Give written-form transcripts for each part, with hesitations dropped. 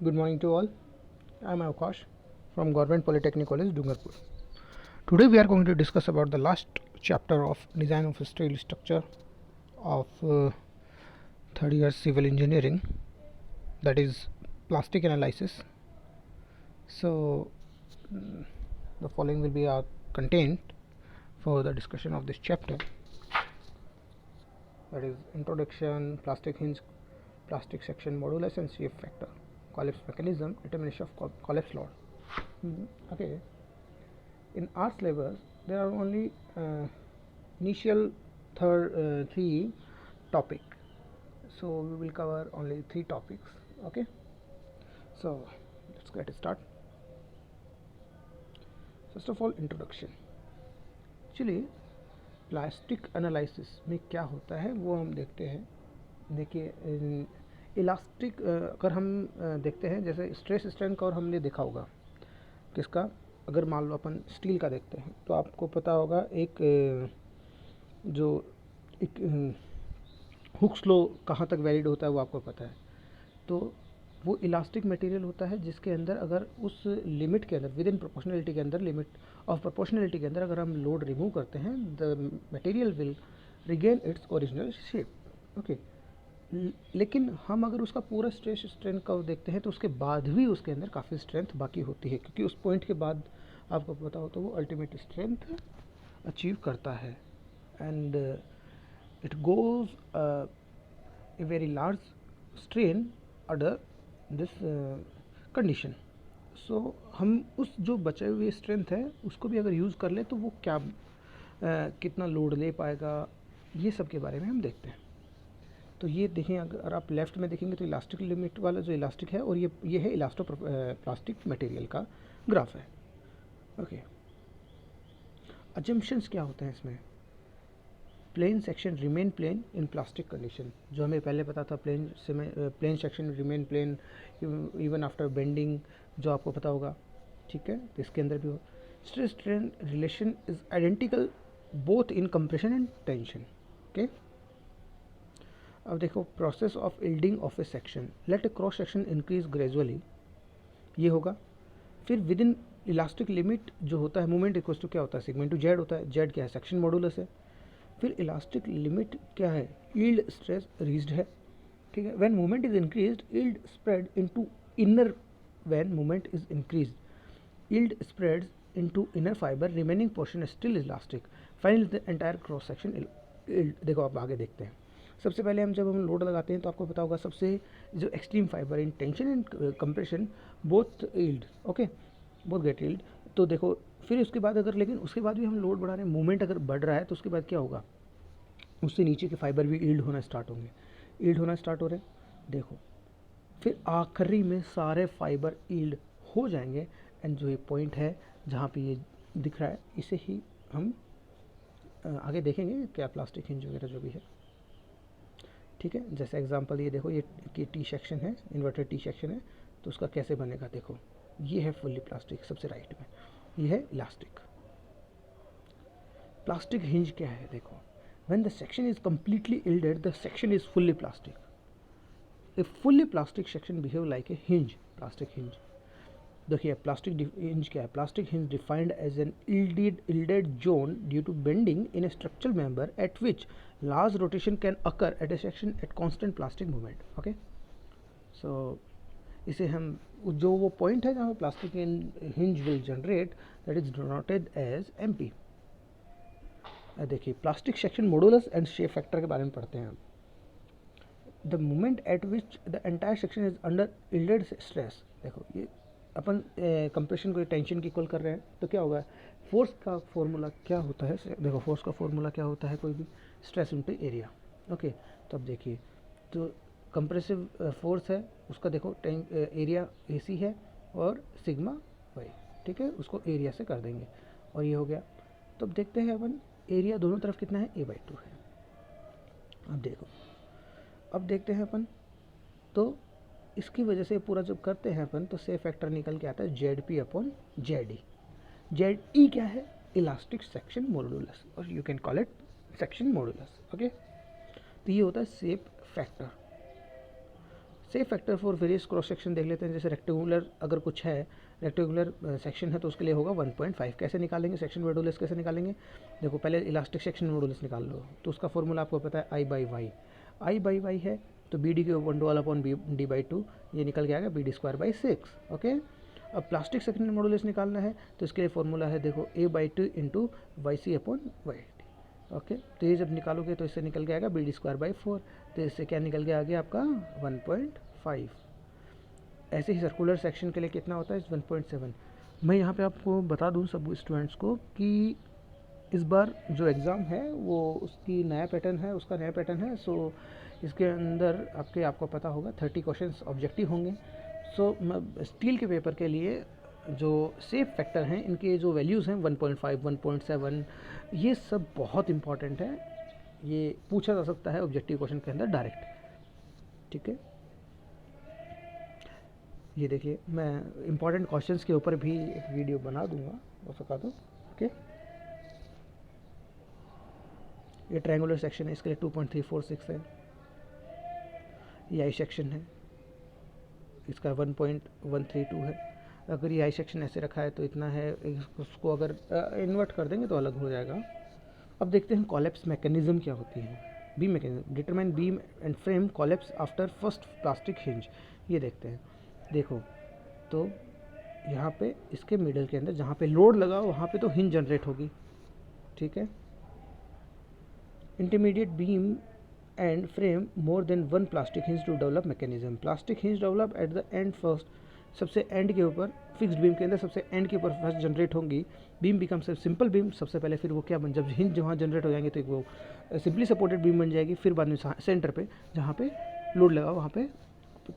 Good morning to all. I am Avkash from Government Polytechnic College, Dungarpur. Today we are going to discuss about the last chapter of Design of Steel Structure of third year Civil Engineering, that is plastic analysis. So the following will be our content for the discussion of this chapter, that is introduction, plastic hinge, plastic section modulus and shape factor, collapse mechanism, determination of collapse load. Okay, in our syllabus there are only initial three topic, so we will cover only three topics. Okay, so let's get started. First of all, introduction. Actually plastic analysis में क्या होता है वो हम देखते हैं. देखिए, elastic अगर हम देखते हैं, जैसे स्ट्रेस स्ट्रेन का और हमने देखा होगा किसका, अगर मान लो अपन स्टील का देखते हैं तो आपको पता होगा एक जो एक हुक्स लॉ कहाँ तक वैलिड होता है वो आपको पता है. तो वो इलास्टिक मटेरियल होता है जिसके अंदर अगर उस लिमिट के अंदर, विद इन प्रोपोर्शनलिटी के अंदर, लिमिट ऑफ प्रोपोर्शनलिटी के अंदर अगर हम लोड रिमूव करते हैं, the material will regain its original shape. Okay, लेकिन हम अगर उसका पूरा स्ट्रेस स्ट्रेन कर्व देखते हैं तो उसके बाद भी उसके अंदर काफ़ी स्ट्रेंथ बाकी होती है, क्योंकि उस पॉइंट के बाद आपको पता हो तो वो अल्टीमेट स्ट्रेंथ अचीव करता है. And it goes a very large strain under this condition. So हम उस जो बचे हुए स्ट्रेंथ है उसको भी अगर यूज़ कर ले तो वो क्या कितना लोड ले पाएगा, ये सब के बारे में हम देखते हैं. तो ये देखें, अगर आप लेफ़्ट में देखेंगे तो इलास्टिक लिमिट वाला जो इलास्टिक है, और ये है इलास्टो प्लास्टिक मटेरियल का ग्राफ है. ओके, अजम्पशंस क्या होते हैं इसमें. Plane section remain plane in plastic condition, जो हमें पहले पता था. Plane section remain plane even after bending, जो आपको पता होगा. ठीक है, तो इसके अंदर भी हो. Stress strain relation is identical both in compression and tension. Okay, अब देखो, process of yielding of a section, let a cross section increase gradually, ये होगा. फिर विद इन इलास्टिक लिमिट जो होता है, मूवमेंट इक्वल्स टू क्या होता है, सिगमेंट टू जेड होता है. जेड क्या है, सेक्शन मॉडुलस है. फिर इलास्टिक लिमिट क्या है, यील्ड स्ट्रेस रीच्ड है. ठीक है, when movement is increased yield spread into inner, when movement is increased yield spreads into inner fibre, remaining portion still elastic, finally the entire cross section yield. देखो, आप आगे देखते हैं. सबसे पहले जब हम लोड लगाते हैं तो आपको पता होगा सबसे जो extreme fibre in tension and compression both yield. Okay, both get yield. तो देखो, फिर उसके बाद अगर, लेकिन उसके बाद भी हम लोड बढ़ा रहे हैं, मूवमेंट अगर बढ़ रहा है तो उसके बाद क्या होगा, उससे नीचे के फाइबर भी यील्ड होना स्टार्ट होंगे. यील्ड होना स्टार्ट हो रहे हैं, देखो, फिर आखिरी में सारे फाइबर यील्ड हो जाएंगे. एंड जो ये पॉइंट है जहाँ पे ये दिख रहा है, इसे ही हम आगे देखेंगे क्या प्लास्टिक हिंज वगैरह जो भी है. ठीक है, जैसे एग्जांपल ये देखो, ये टी सेक्शन है, इन्वर्टेड टी सेक्शन है, तो उसका कैसे बनेगा. देखो, ये है फुल्ली प्लास्टिक सबसे राइट में, ये है इलास्टिक. प्लास्टिक हिंज क्या है, देखो, when the section is completely yielded the section is fully plastic. A fully plastic section behave like a hinge, plastic hinge. देखिए, प्लास्टिक हिंज क्या है. Plastic hinge defined as an yielded zone due to bending in a structural member at which large rotation can occur at a section at constant plastic movement. Okay, so इसे हम, जो वो point है जहाँ plastic hinge will generate, that is denoted as MP. देखिए, plastic section modulus and shape factor के बारे में पढ़ते हैं. The moment at which the entire section is under yielded stress. देखो, ये अपन कंप्रेशन को टेंशन की इक्वल कर रहे हैं तो क्या होगा, फोर्स का फॉर्मूला क्या होता है. देखो, फोर्स का फॉर्मूला क्या होता है, कोई भी स्ट्रेस इनटू एरिया. ओके, तो अब देखिए, तो कंप्रेसिव फोर्स है, उसका देखो एरिया AC है और सिग्मा वाई. ठीक है, उसको एरिया से कर देंगे और ये हो गया. तो अब देखते हैं अपन, एरिया दोनों तरफ कितना है, A/2 है. अब देखो, अब देखते हैं अपन, तो इसकी वजह से पूरा जब करते हैं अपन तो सेफ फैक्टर निकल के आता है ZP/ZE. ZE क्या है, इलास्टिक सेक्शन मॉडुलस, और you can call it section modulus. Okay, तो ये होता है safe factor. Safe factor for various cross section देख लेते हैं। जैसे रेक्टेंगुलर अगर कुछ है, रेक्टेंगुलर सेक्शन है तो उसके लिए होगा 1.5। कैसे निकालेंगे सेक्शन मॉडुलस, कैसे निकालेंगे? देखो पहले इलास्टिक सेक्शन मॉडुलस निकाल लो, तो उसका फॉर्मूला आपको पता है I by Y. I by Y है तो बी डी के 1/2 ये निकल के आएगा BD²/6। ओके, अब प्लास्टिक सेक्शन मॉडुलस निकालना है तो इसके लिए फॉर्मूला है देखो A/2 इंटू YC/YD। ओके, तो ये जब निकालोगे तो इससे निकल के आएगा BD²/4, तो इससे क्या निकल के आ गया आपका 1.5। ऐसे ही सर्कुलर सेक्शन के लिए कितना होता है 1.7। मैं यहाँ पे आपको बता दूँ सब स्टूडेंट्स को कि इस बार जो एग्ज़ाम है वो उसकी नया पैटर्न है, उसका नया पैटर्न है। सो इसके अंदर आपको पता होगा 30 क्वेश्चंस ऑब्जेक्टिव होंगे। सो स्टील के पेपर के लिए जो सेफ फैक्टर हैं इनके जो वैल्यूज़ हैं 1.5, 1.7, ये सब बहुत इंपॉर्टेंट है। ये पूछा जा सकता है ऑब्जेक्टिव क्वेश्चन के अंदर डायरेक्ट। ठीक है, ये देखिए मैं इंपॉर्टेंट क्वेश्चंस के ऊपर भी एक वीडियो बना दूंगा, हो सका तो। ओके, ये ट्रायंगुलर सेक्शन है, इसके लिए 2.346 है। ये आई सेक्शन है, इसका 1.132 है। अगर ये आई सेक्शन ऐसे रखा है तो इतना है, उसको अगर इन्वर्ट कर देंगे तो अलग हो जाएगा। अब देखते हैं कॉलेप्स मैकेनिज्म क्या होती है। Beam mechanism, determine beam and frame collapse after first plastic hinge. ये देखते हैं, देखो तो यहाँ पे इसके मिडल के अंदर जहाँ पे लोड लगा वहाँ पे तो हिंज जनरेट होगी। ठीक है, intermediate beam and frame more than one plastic hinge to develop mechanism. Plastic hinge develop at the end first, सबसे एंड के ऊपर, फिक्स्ड बीम के अंदर सबसे एंड के ऊपर फर्स्ट जनरेट होंगी। बीम बिकम सिंपल बीम सबसे पहले, फिर वो क्या बन, जब हिंज वहाँ जनरेट हो जाएंगे तो वो सिंपली सपोर्टेड बीम बन जाएगी। फिर बाद में सेंटर पे जहाँ पे लोड लगा वहाँ पे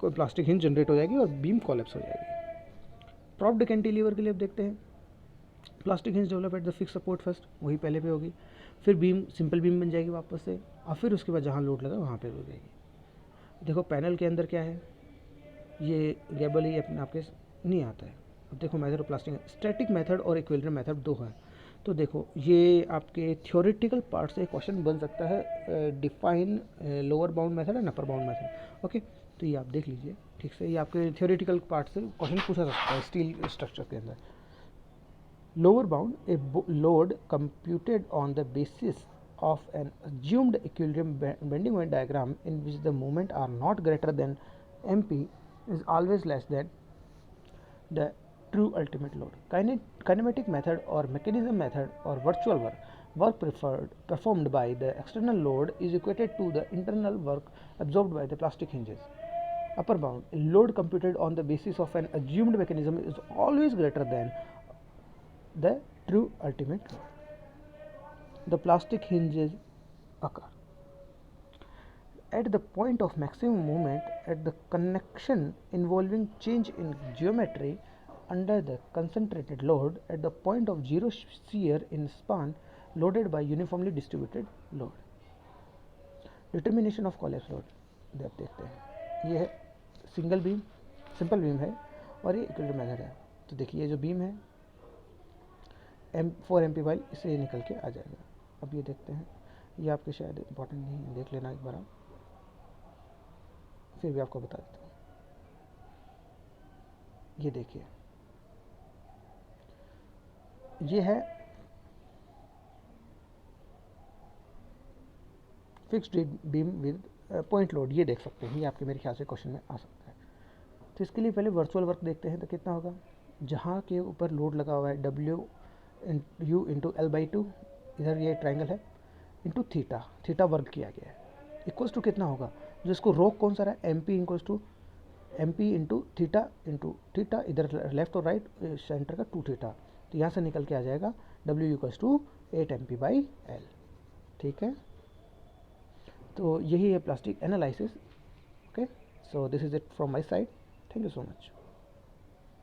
कोई प्लास्टिक हिंज जनरेट हो जाएगी और बीम कॉलेप्स हो जाएगी। प्रॉप्ड कैंटिलीवर के लिए अब देखते हैं, plastic hinge develop at the fix support first, वही पहले पे होगी। फिर बीम सिंपल बीम बन जाएगी वापस से, और फिर उसके बाद जहाँ लोड लगा वहाँ पे हो जाएगी। देखो पैनल के अंदर क्या है, ये गैबल ही अपने आपके नहीं आता है। अब देखो method of plastic, static method और इक्विलिब्रियम मेथड दो है। तो देखो ये आपके थ्योरेटिकल पार्ट से क्वेश्चन बन सकता है, define lower bound method and upper bound method. Okay, तो ये आप देख लीजिए ठीक से, ये आपके थ्योरेटिकल पार्ट से क्वेश्चन पूछा सकता है स्टील स्ट्रक्चर के अंदर। Lower bound, a load computed on the basis of an assumed equilibrium bending moment diagram in which the moment are not greater than mp is always less than the true ultimate load. Kinematic method or mechanism method or virtual work performed by the external load is equated to the internal work absorbed by the plastic hinges. Upper bound, a load computed on the basis of an assumed mechanism is always greater than the true ultimate load. The plastic hinges occur at the point of maximum moment at the connection involving change in geometry under the concentrated load at the point of zero shear in span loaded by uniformly distributed load. Determination of collapse load आप देखते हैं, ये है single beam, simple beam है और ये equilibrium method है। तो देखिए ये जो बीम है M4 MP इससे ये निकल के आ जाएगा। अब ये देखते हैं, ये आपके शायद इंपॉर्टेंट नहीं है, देख लेना एक बार आप, फिर भी आपको बता देता हूँ। ये देखिए ये है fixed beam with point load, ये देख सकते हैं, ये आपके मेरे ख्याल से क्वेश्चन में आ सकता है। तो इसके लिए पहले वर्चुअल वर्क देखते हैं, तो कितना होगा, जहाँ के ऊपर लोड लगा हुआ है WU इंटू L/2, इधर ये ट्रायंगल है, इंटू थीटा वर्क किया गया है, इक्वल्स टू कितना होगा, जो इसको रोक कौन सा रहा है, MP equals to MP into theta, इधर लेफ्ट और राइट सेंटर का 2 थीटा, तो यहाँ से निकल के आ जाएगा W इक्वल्स टू 8 MP/L। ठीक है, तो यही है plastic analysis. Okay, so this is it from my side, thank you so much.